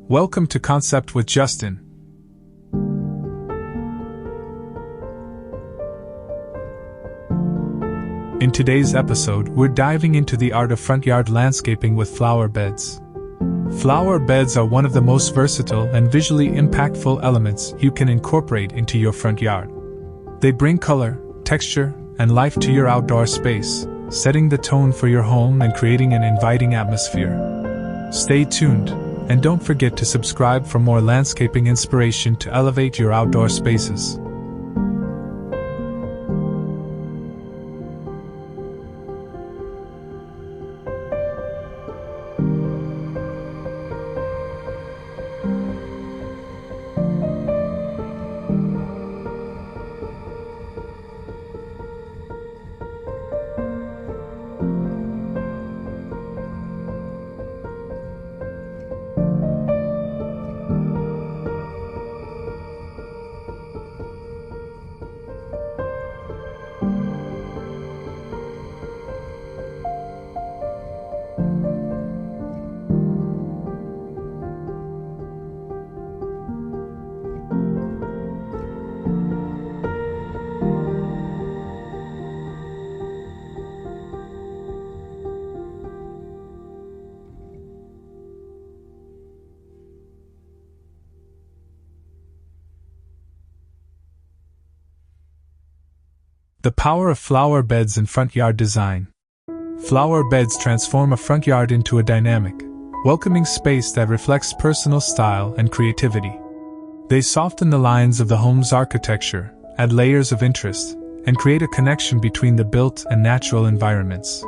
Welcome to Concept with Justin. In today's episode, we're diving into the art of front yard landscaping with flower beds. Flower beds are one of the most versatile and visually impactful elements you can incorporate into your front yard. They bring color, texture, and life to your outdoor space, setting the tone for your home and creating an inviting atmosphere. Stay tuned, and don't forget to subscribe for more landscaping inspiration to elevate your outdoor spaces. The power of flower beds in front yard design. Flower beds transform a front yard into a dynamic, welcoming space that reflects personal style and creativity. They soften the lines of the home's architecture, add layers of interest, and create a connection between the built and natural environments.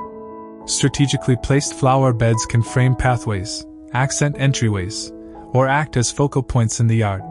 Strategically placed flower beds can frame pathways, accent entryways, or act as focal points in the yard.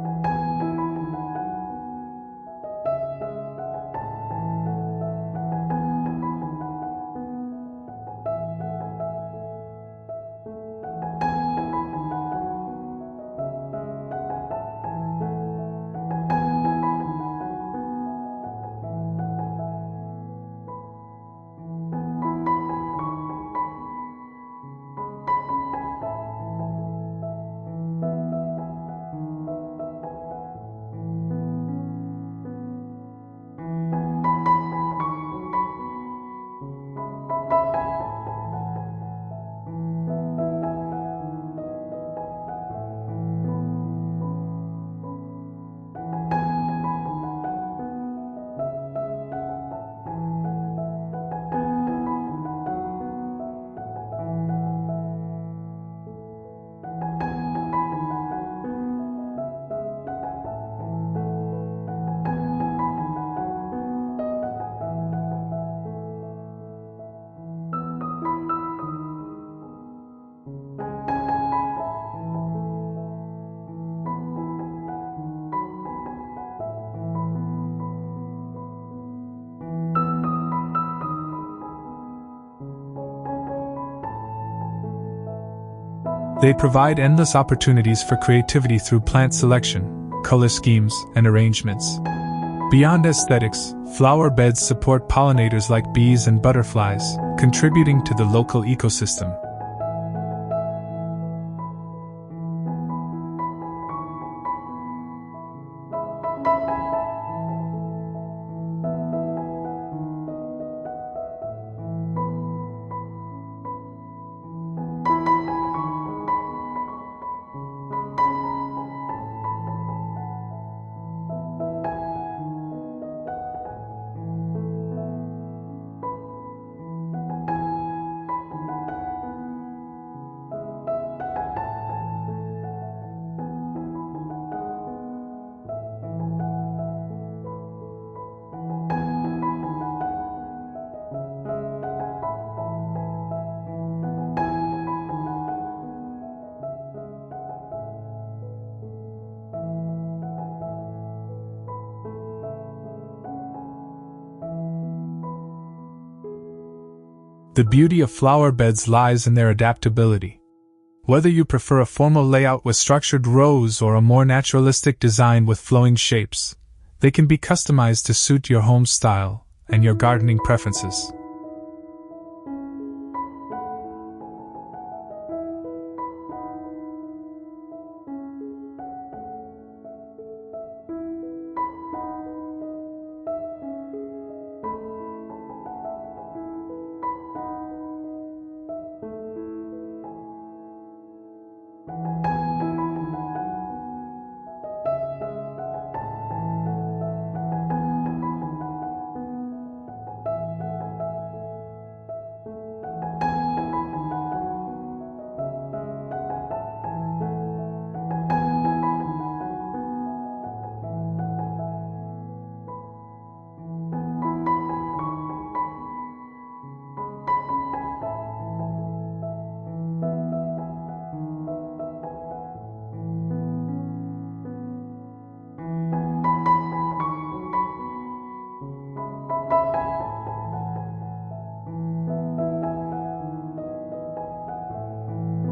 They provide endless opportunities for creativity through plant selection, color schemes, and arrangements. Beyond aesthetics, flower beds support pollinators like bees and butterflies, contributing to the local ecosystem. The beauty of flower beds lies in their adaptability. Whether you prefer a formal layout with structured rows or a more naturalistic design with flowing shapes, they can be customized to suit your home style and your gardening preferences.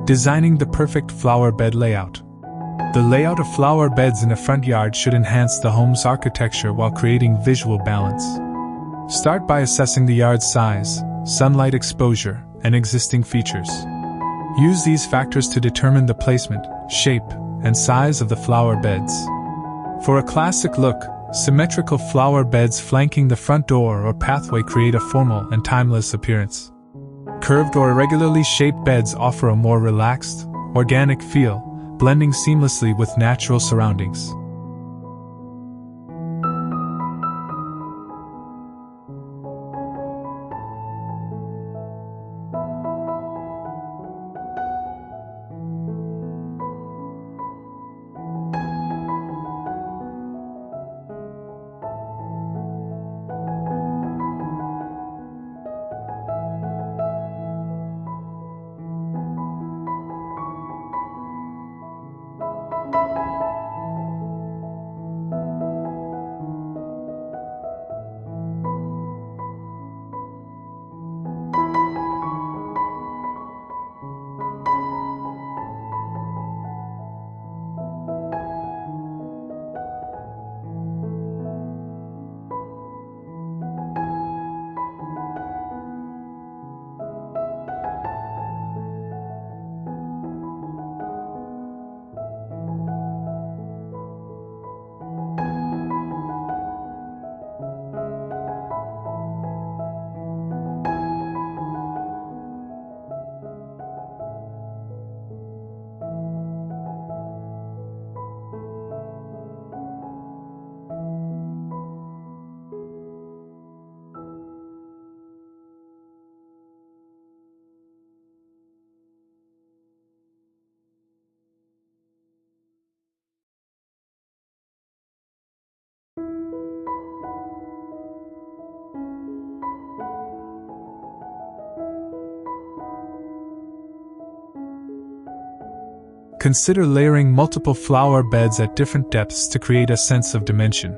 Designing the perfect flower bed layout. The layout of flower beds in a front yard should enhance the home's architecture while creating visual balance. Start by assessing the yard's size, sunlight exposure, and existing features. Use these factors to determine the placement, shape, and size of the flower beds. For a classic look, symmetrical flower beds flanking the front door or pathway create a formal and timeless appearance. Curved or irregularly shaped beds offer a more relaxed, organic feel, blending seamlessly with natural surroundings. Consider layering multiple flower beds at different depths to create a sense of dimension.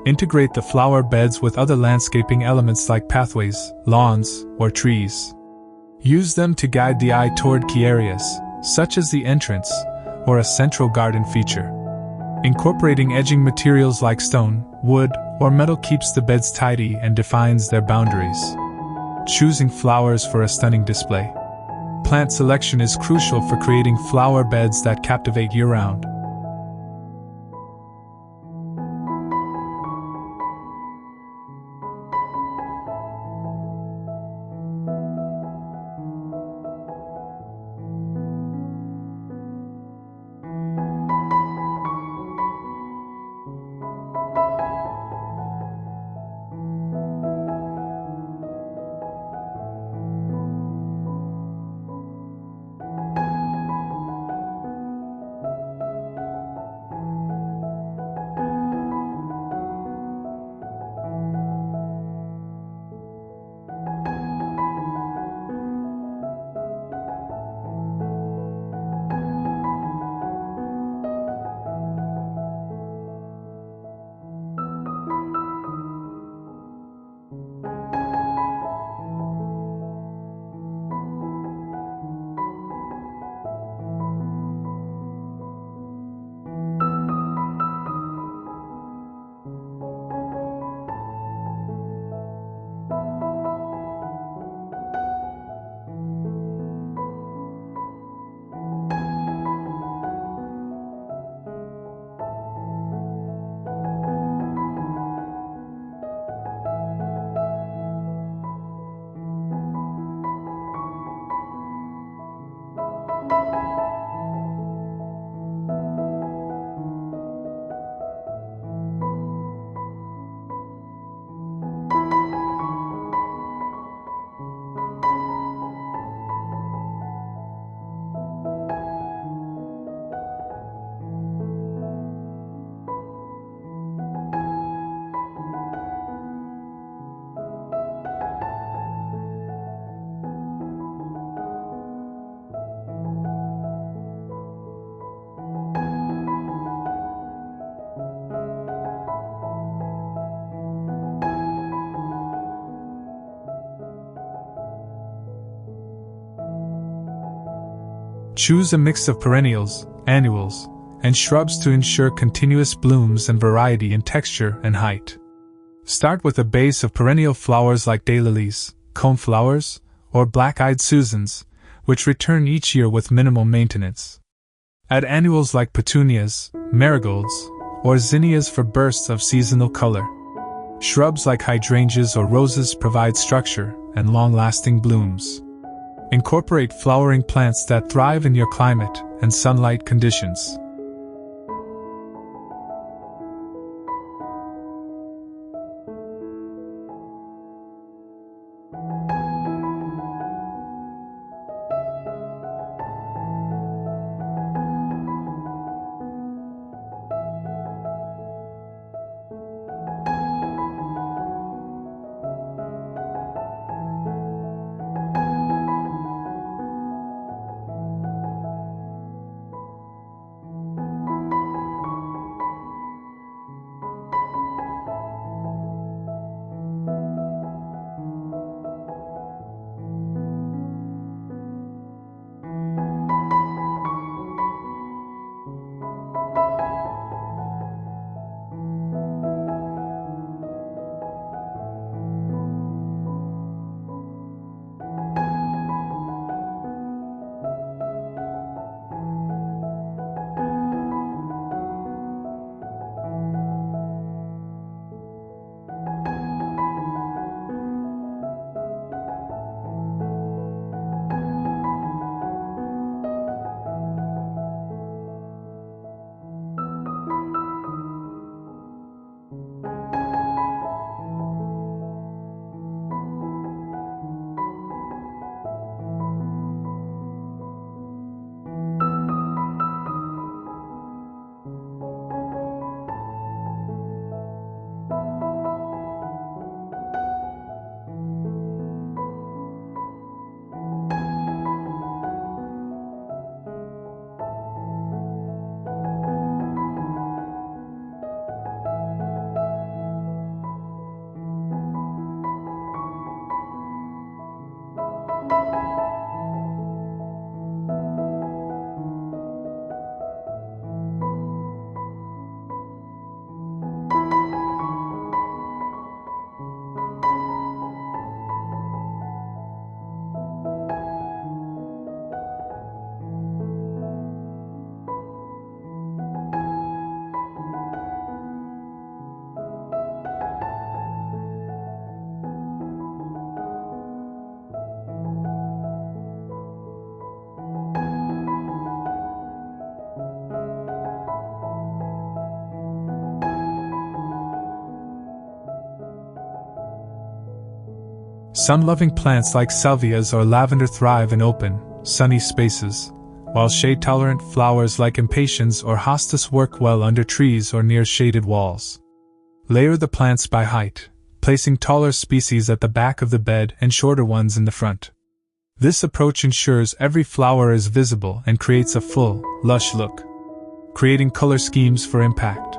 Integrate the flower beds with other landscaping elements like pathways, lawns, or trees. Use them to guide the eye toward key areas, such as the entrance or a central garden feature. Incorporating edging materials like stone, wood, or metal keeps the beds tidy and defines their boundaries. Choosing flowers for a stunning display. Plant selection is crucial for creating flower beds that captivate year-round. Choose a mix of perennials, annuals, and shrubs to ensure continuous blooms and variety in texture and height. Start with a base of perennial flowers like daylilies, coneflowers, or black-eyed Susans, which return each year with minimal maintenance. Add annuals like petunias, marigolds, or zinnias for bursts of seasonal color. Shrubs like hydrangeas or roses provide structure and long-lasting blooms. Incorporate flowering plants that thrive in your climate and sunlight conditions. Sun-loving plants like salvias or lavender thrive in open, sunny spaces, while shade-tolerant flowers like impatiens or hostas work well under trees or near shaded walls. Layer the plants by height, placing taller species at the back of the bed and shorter ones in the front. This approach ensures every flower is visible and creates a full, lush look. Creating color schemes for impact.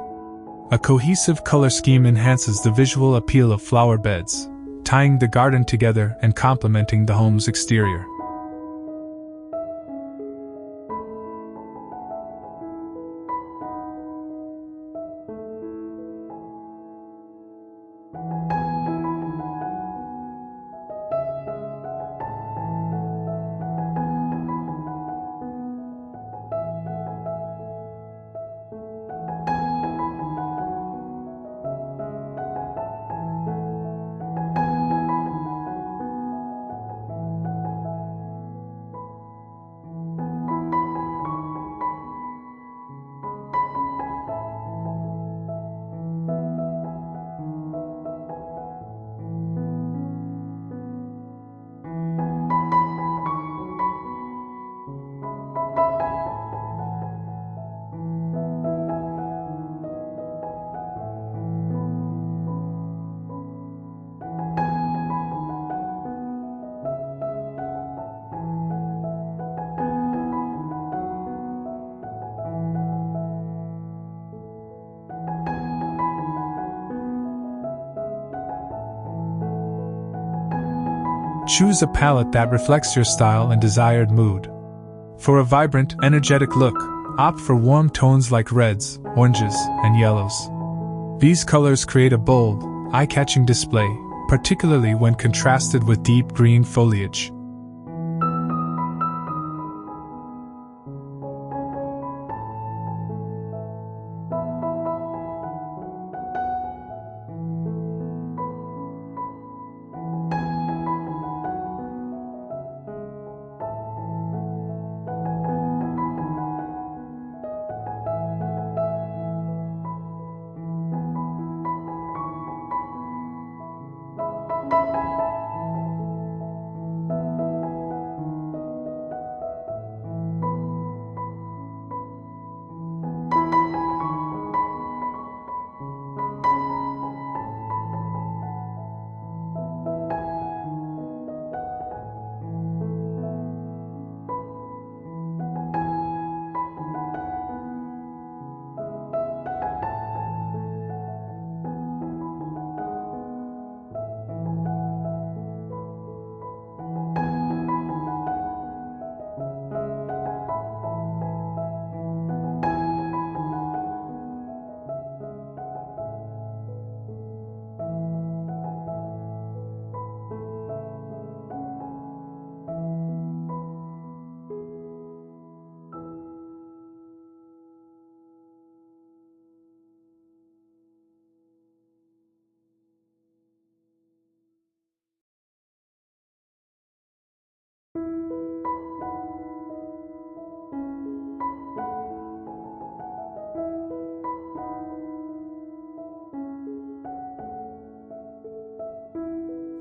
A cohesive color scheme enhances the visual appeal of flower beds, tying the garden together and complementing the home's exterior. Choose a palette that reflects your style and desired mood. For a vibrant, energetic look, opt for warm tones like reds, oranges, and yellows. These colors create a bold, eye-catching display, particularly when contrasted with deep green foliage.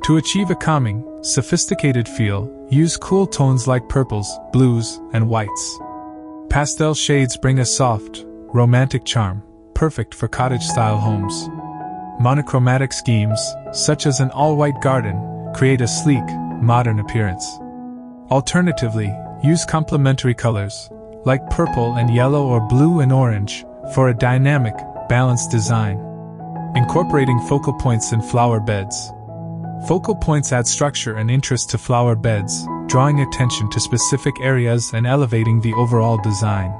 To achieve a calming, sophisticated feel, use cool tones like purples, blues, and whites. Pastel shades bring a soft, romantic charm, perfect for cottage-style homes. Monochromatic schemes, such as an all-white garden, create a sleek, modern appearance. Alternatively, use complementary colors, like purple and yellow or blue and orange, for a dynamic, balanced design. Incorporating focal points in flower beds. Focal points add structure and interest to flower beds, drawing attention to specific areas and elevating the overall design.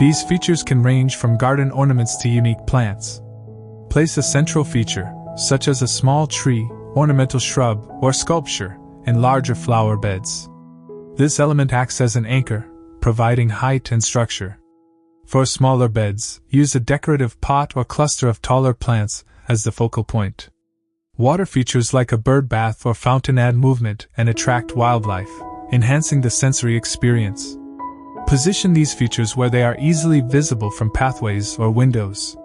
These features can range from garden ornaments to unique plants. Place a central feature, such as a small tree, ornamental shrub, or sculpture, in larger flower beds. This element acts as an anchor, providing height and structure. For smaller beds, use a decorative pot or cluster of taller plants as the focal point. Water features like a bird bath or fountain add movement and attract wildlife, enhancing the sensory experience. Position these features where they are easily visible from pathways or windows.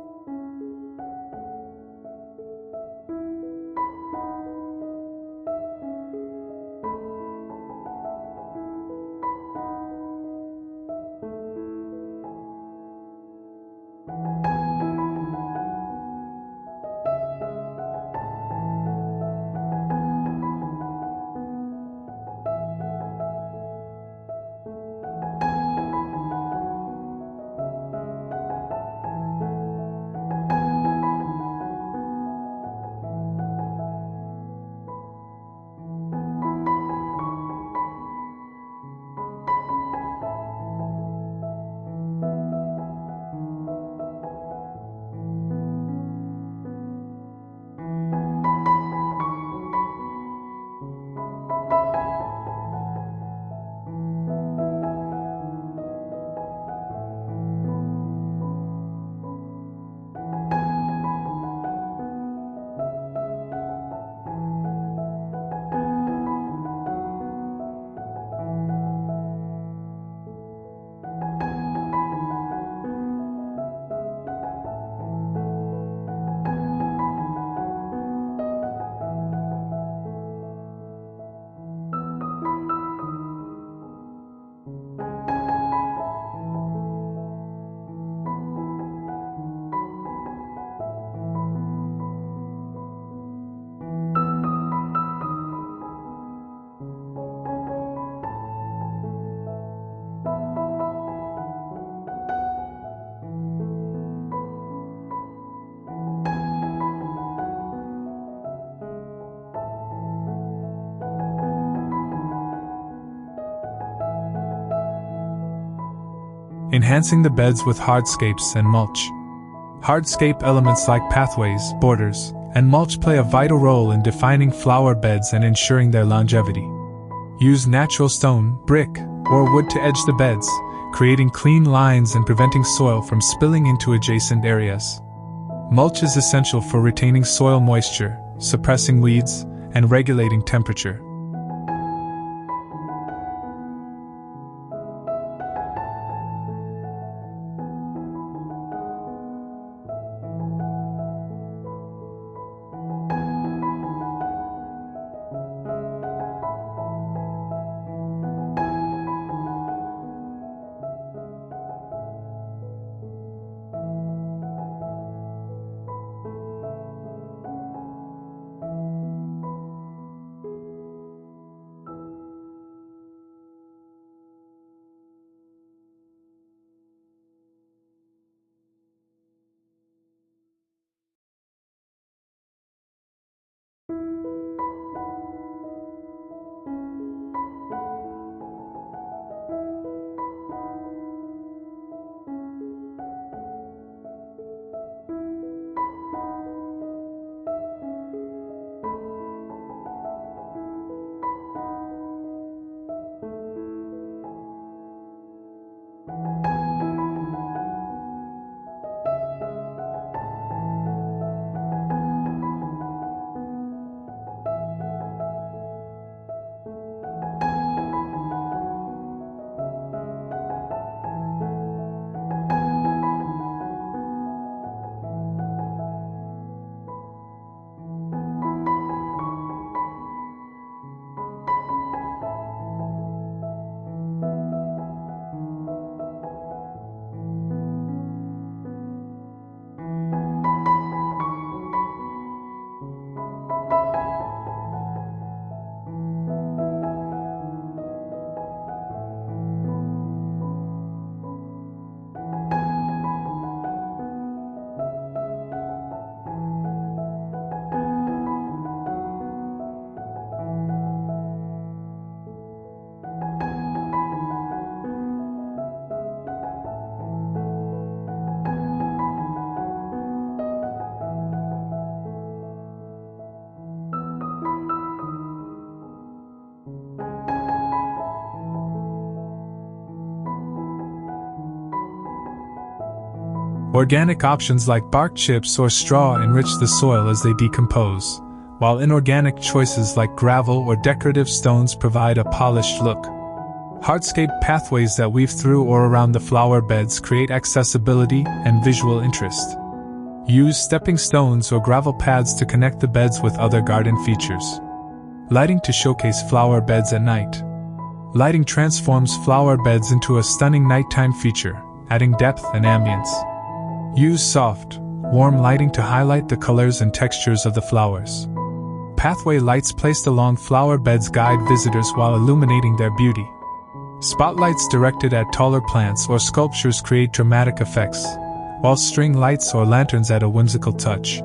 Enhancing the beds with hardscapes and mulch. Hardscape elements like pathways, borders, and mulch play a vital role in defining flower beds and ensuring their longevity. Use natural stone, brick, or wood to edge the beds, creating clean lines and preventing soil from spilling into adjacent areas. Mulch is essential for retaining soil moisture, suppressing weeds, and regulating temperature. Organic options like bark chips or straw enrich the soil as they decompose, while inorganic choices like gravel or decorative stones provide a polished look. Hardscape pathways that weave through or around the flower beds create accessibility and visual interest. Use stepping stones or gravel paths to connect the beds with other garden features. Lighting to showcase flower beds at night. Lighting transforms flower beds into a stunning nighttime feature, adding depth and ambience. Use soft, warm lighting to highlight the colors and textures of the flowers. Pathway lights placed along flower beds guide visitors while illuminating their beauty. Spotlights directed at taller plants or sculptures create dramatic effects, while string lights or lanterns add a whimsical touch.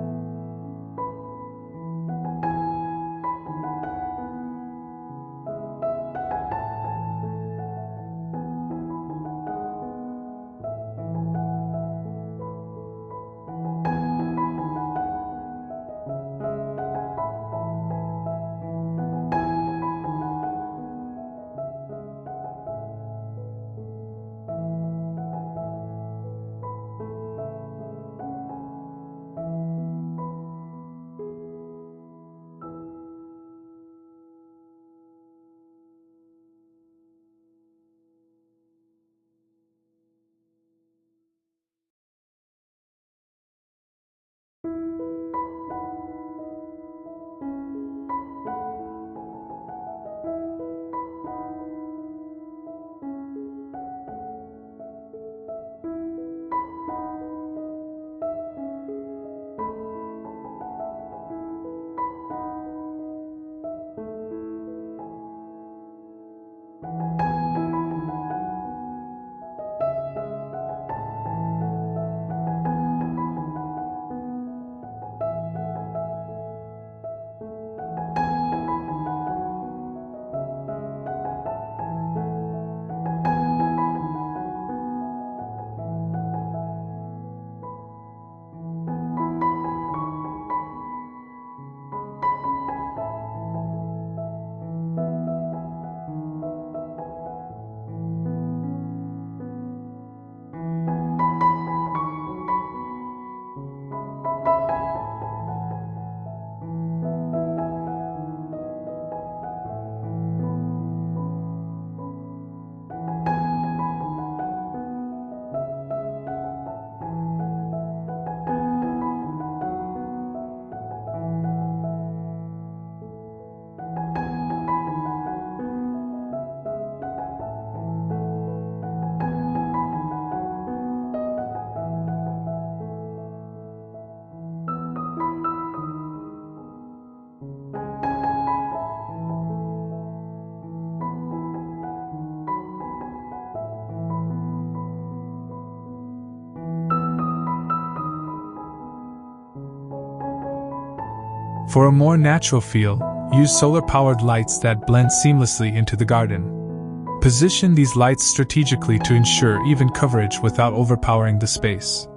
For a more natural feel, use solar-powered lights that blend seamlessly into the garden. Position these lights strategically to ensure even coverage without overpowering the space.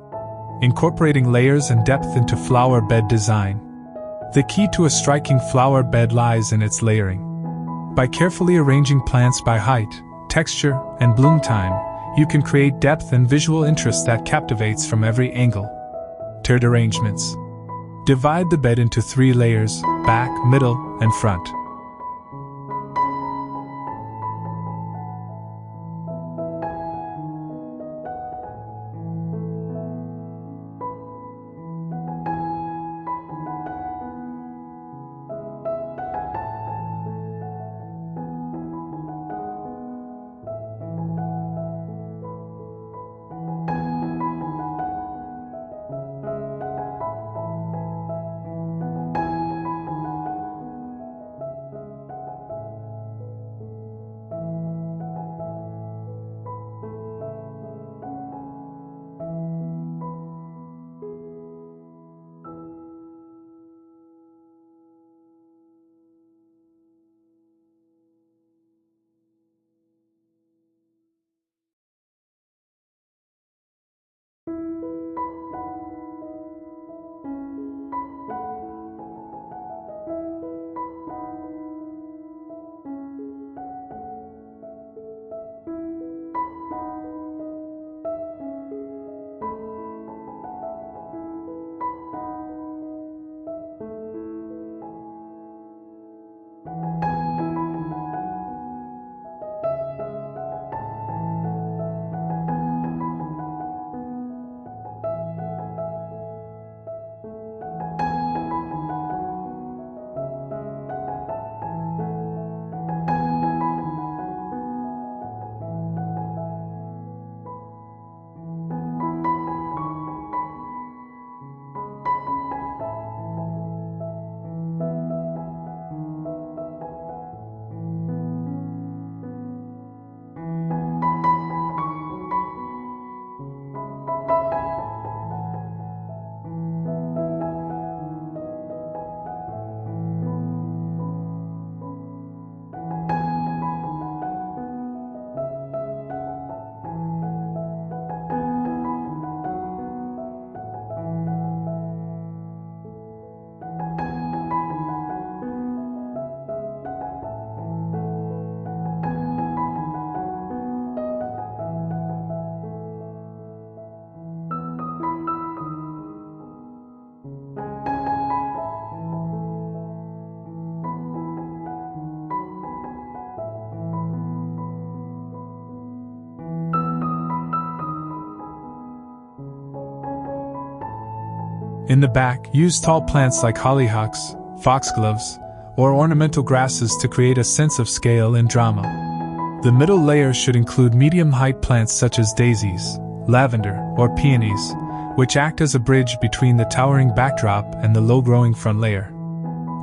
Incorporating layers and depth into flower bed design. The key to a striking flower bed lies in its layering. By carefully arranging plants by height, texture, and bloom time, you can create depth and visual interest that captivates from every angle. Tiered arrangements. Divide the bed into 3 layers: back, middle, and front. In the back, use tall plants like hollyhocks, foxgloves, or ornamental grasses to create a sense of scale and drama. The middle layer should include medium-height plants such as daisies, lavender, or peonies, which act as a bridge between the towering backdrop and the low-growing front layer.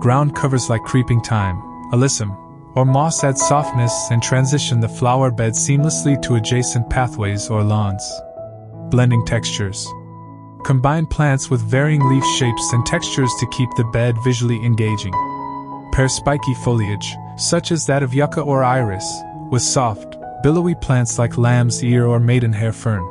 Ground covers like creeping thyme, alyssum, or moss add softness and transition the flower bed seamlessly to adjacent pathways or lawns. Blending textures. Combine plants with varying leaf shapes and textures to keep the bed visually engaging. Pair spiky foliage, such as that of yucca or iris, with soft, billowy plants like lamb's ear or maidenhair fern.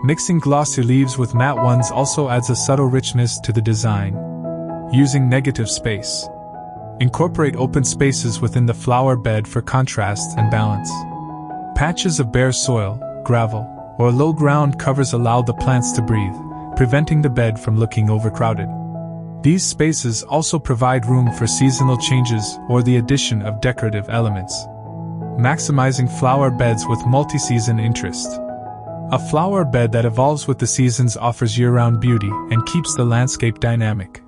Mixing glossy leaves with matte ones also adds a subtle richness to the design. Using negative space. Incorporate open spaces within the flower bed for contrast and balance. Patches of bare soil, gravel, or low ground covers allow the plants to breathe, preventing the bed from looking overcrowded. These spaces also provide room for seasonal changes or the addition of decorative elements. Maximizing flower beds with multi-season interest. A flower bed that evolves with the seasons offers year-round beauty and keeps the landscape dynamic.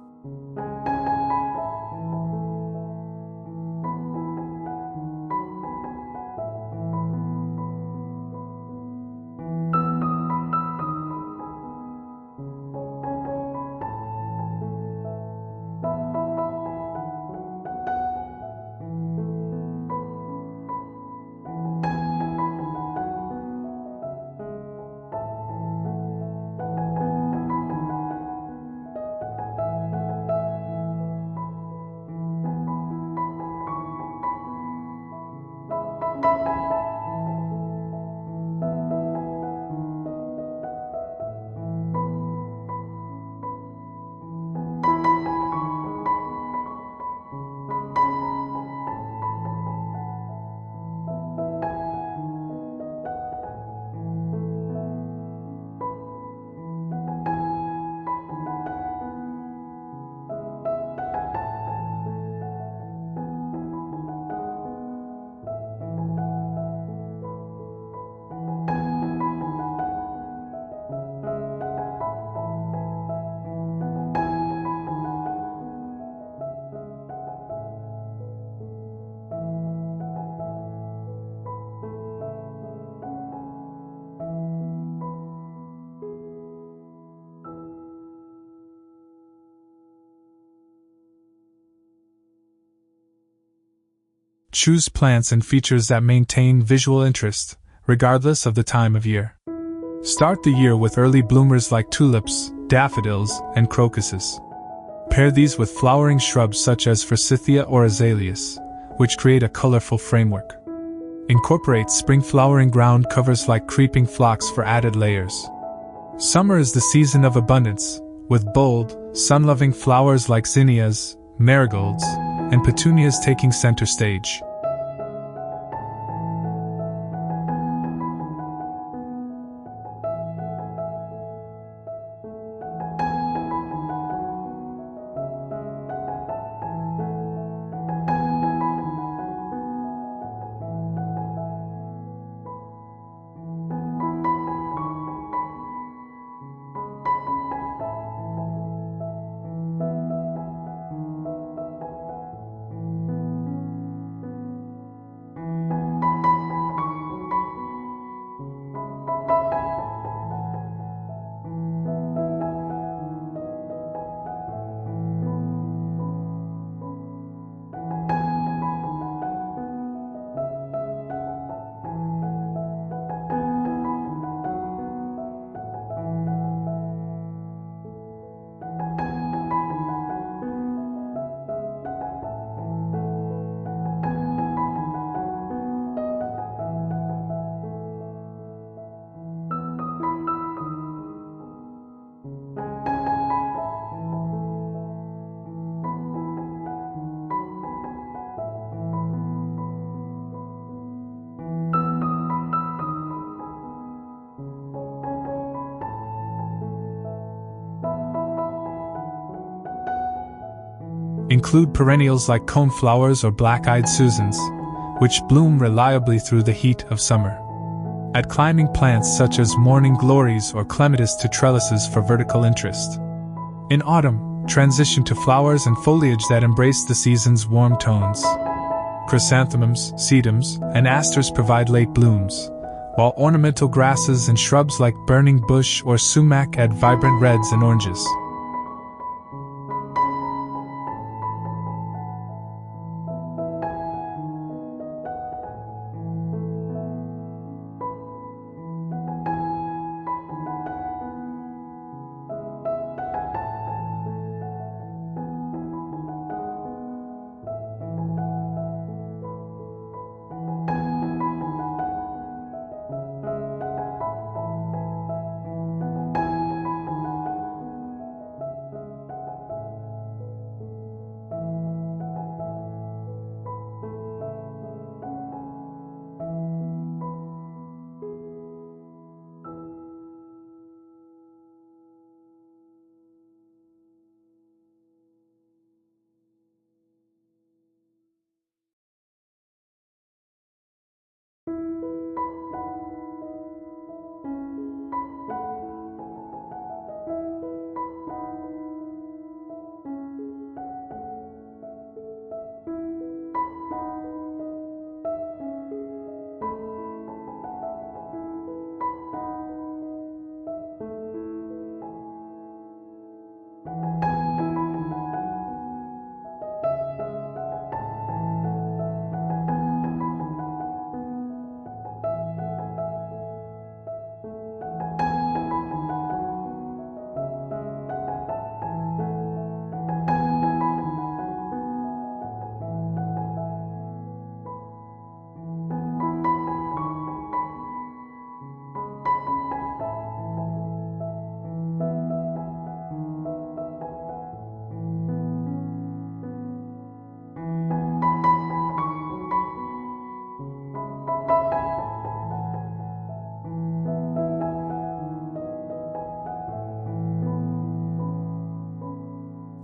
Choose plants and features that maintain visual interest, regardless of the time of year. Start the year with early bloomers like tulips, daffodils, and crocuses. Pair these with flowering shrubs such as forsythia or azaleas, which create a colorful framework. Incorporate spring flowering ground covers like creeping phlox for added layers. Summer is the season of abundance, with bold, sun-loving flowers like zinnias, marigolds, and petunias taking center stage. Include perennials like coneflowers or black-eyed Susans, which bloom reliably through the heat of summer. Add climbing plants such as morning glories or clematis to trellises for vertical interest. In autumn, transition to flowers and foliage that embrace the season's warm tones. Chrysanthemums, sedums, and asters provide late blooms, while ornamental grasses and shrubs like burning bush or sumac add vibrant reds and oranges.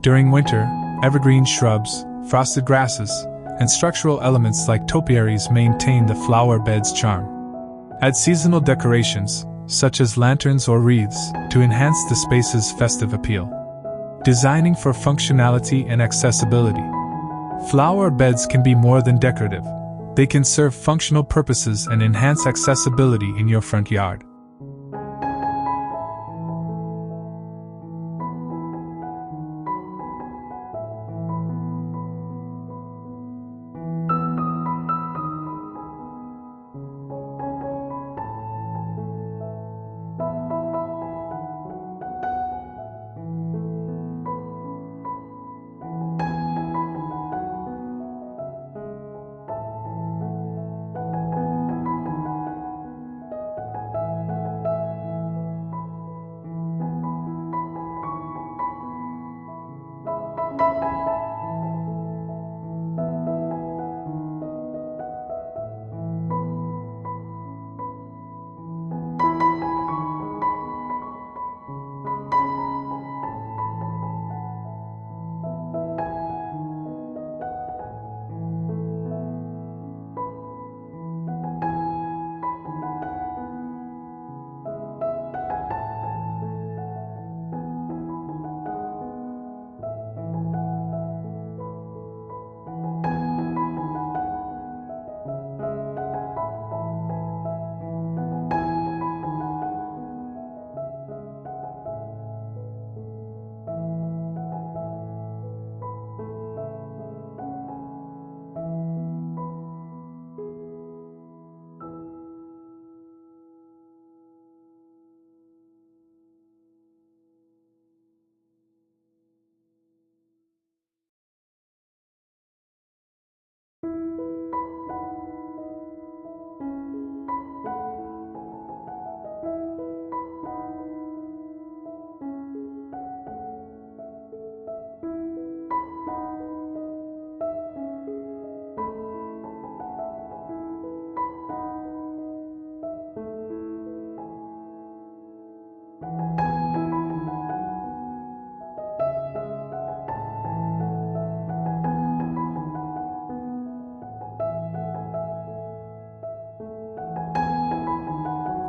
During winter, evergreen shrubs, frosted grasses, and structural elements like topiaries maintain the flower bed's charm. Add seasonal decorations, such as lanterns or wreaths, to enhance the space's festive appeal. Designing for functionality and accessibility. Flower beds can be more than decorative. They can serve functional purposes and enhance accessibility in your front yard.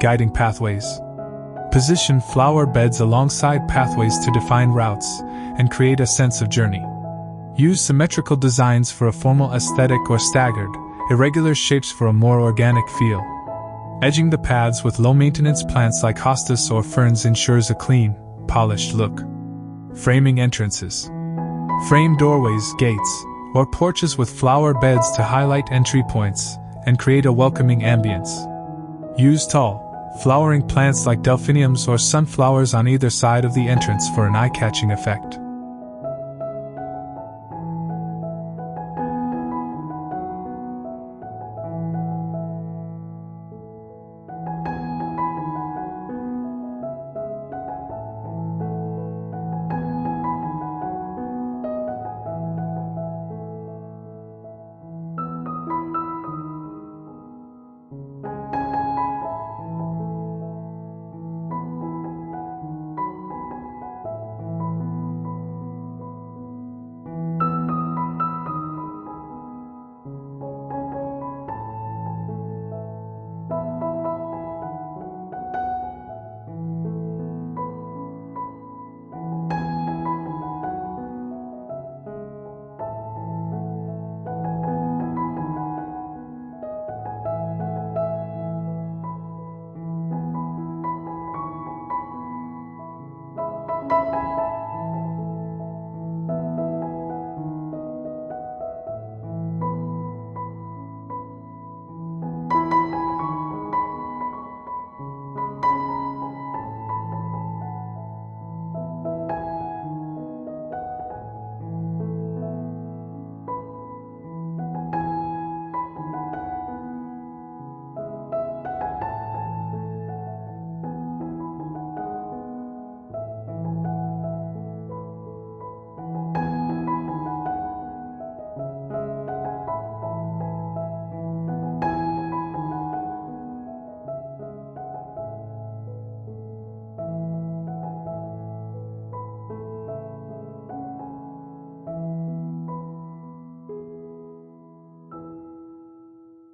guiding pathways. Position flower beds alongside pathways to define routes and create a sense of journey. Use symmetrical designs for a formal aesthetic or staggered, irregular shapes for a more organic feel. Edging the paths with low-maintenance plants like hostas or ferns ensures a clean, polished look. Framing entrances. Frame doorways, gates, or porches with flower beds to highlight entry points and create a welcoming ambience. Use tall, flowering plants like delphiniums or sunflowers on either side of the entrance for an eye-catching effect.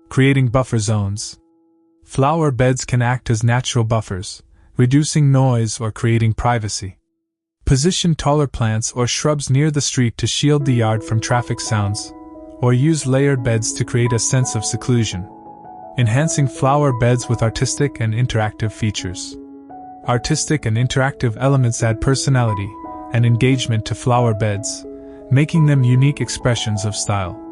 Creating buffer zones. Flower beds can act as natural buffers, reducing noise or creating privacy. Position taller plants or shrubs near the street to shield the yard from traffic sounds, or use layered beds to create a sense of seclusion. Enhancing flower beds with artistic and interactive features. Artistic and interactive elements add personality and engagement to flower beds, making them unique expressions of style.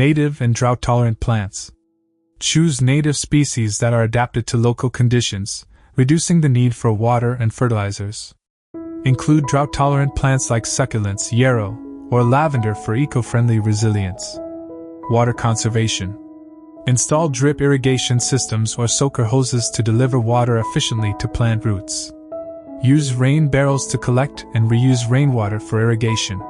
Native and drought-tolerant plants. Choose native species that are adapted to local conditions, reducing the need for water and fertilizers. Include drought-tolerant plants like succulents, yarrow, or lavender for eco-friendly resilience. Water conservation. Install drip irrigation systems or soaker hoses to deliver water efficiently to plant roots. Use rain barrels to collect and reuse rainwater for irrigation.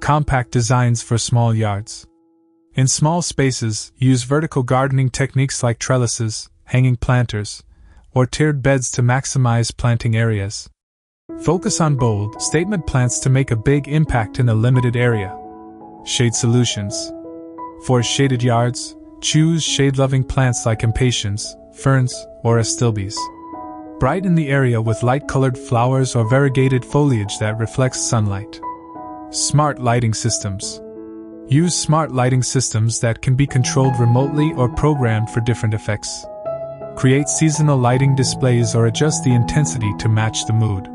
Compact designs for small yards. In small spaces, use vertical gardening techniques like trellises, hanging planters, or tiered beds to maximize planting areas. Focus on bold, statement plants to make a big impact in a limited area. Shade solutions. For shaded yards, choose shade-loving plants like impatiens, ferns, or astilbes. Brighten the area with light-colored flowers or variegated foliage that reflects sunlight. Smart lighting systems. Use smart lighting systems that can be controlled remotely or programmed for different effects. Create seasonal lighting displays or adjust the intensity to match the mood.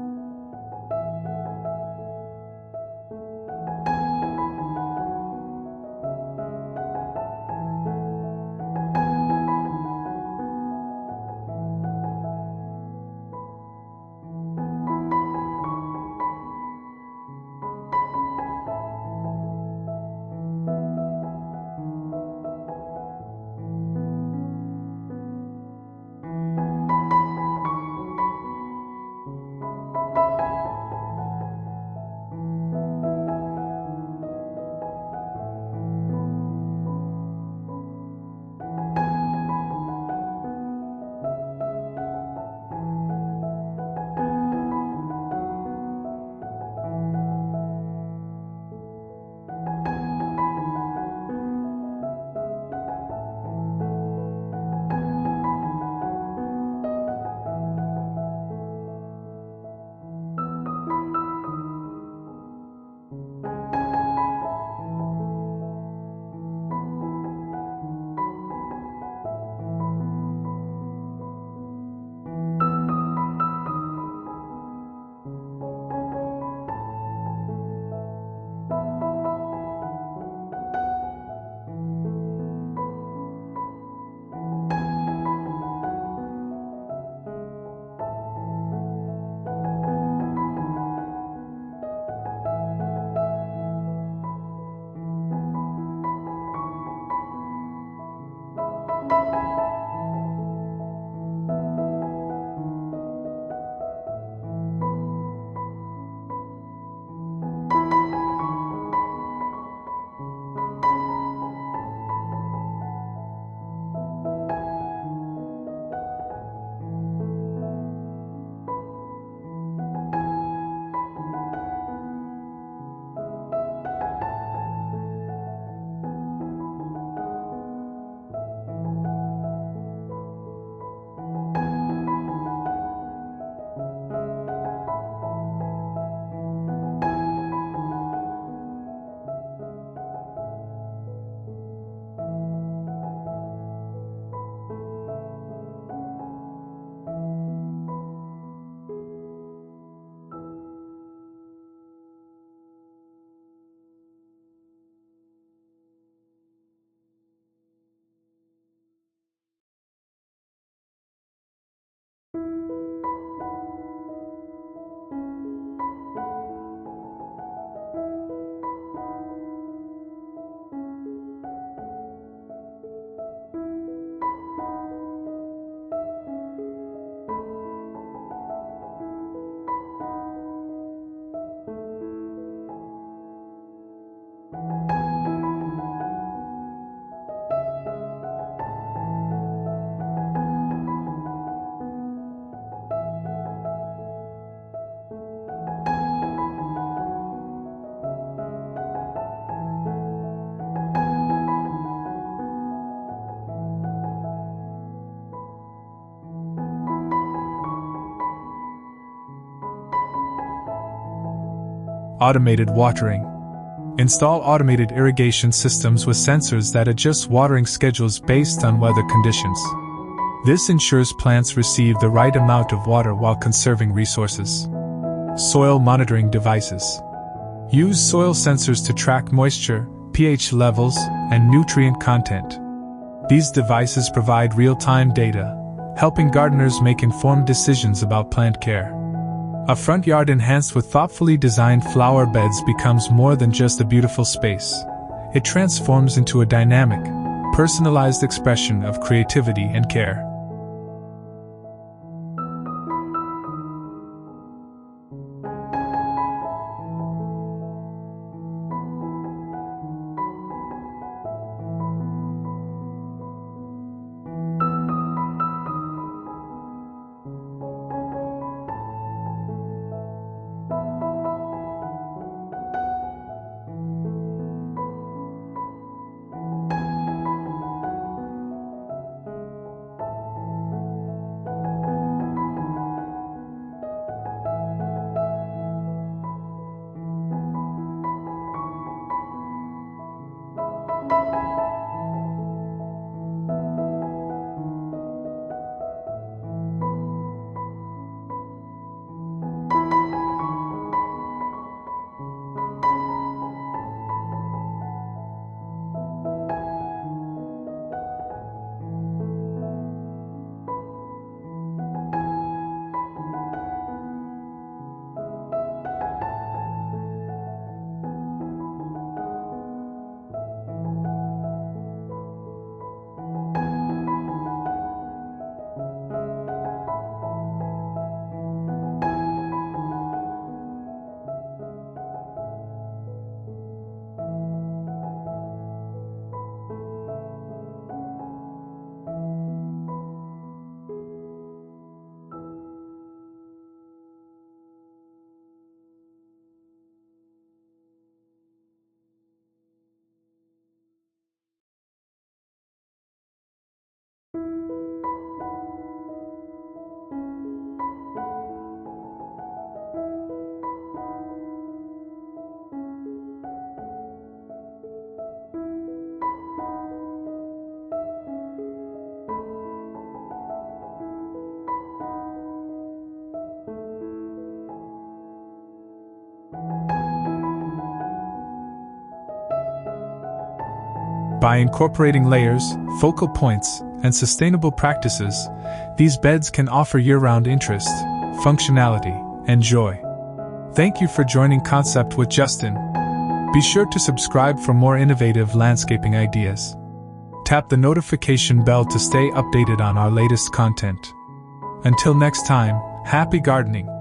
Automated watering. Install automated irrigation systems with sensors that adjust watering schedules based on weather conditions. This ensures plants receive the right amount of water while conserving resources. Soil monitoring devices. Use soil sensors to track moisture, pH levels, and nutrient content. These devices provide real-time data, helping gardeners make informed decisions about plant care. A front yard enhanced with thoughtfully designed flower beds becomes more than just a beautiful space. It transforms into a dynamic, personalized expression of creativity and care. By incorporating layers, focal points, and sustainable practices, these beds can offer year-round interest, functionality, and joy. Thank you for joining Concept with Justin. Be sure to subscribe for more innovative landscaping ideas. Tap the notification bell to stay updated on our latest content. Until next time, happy gardening!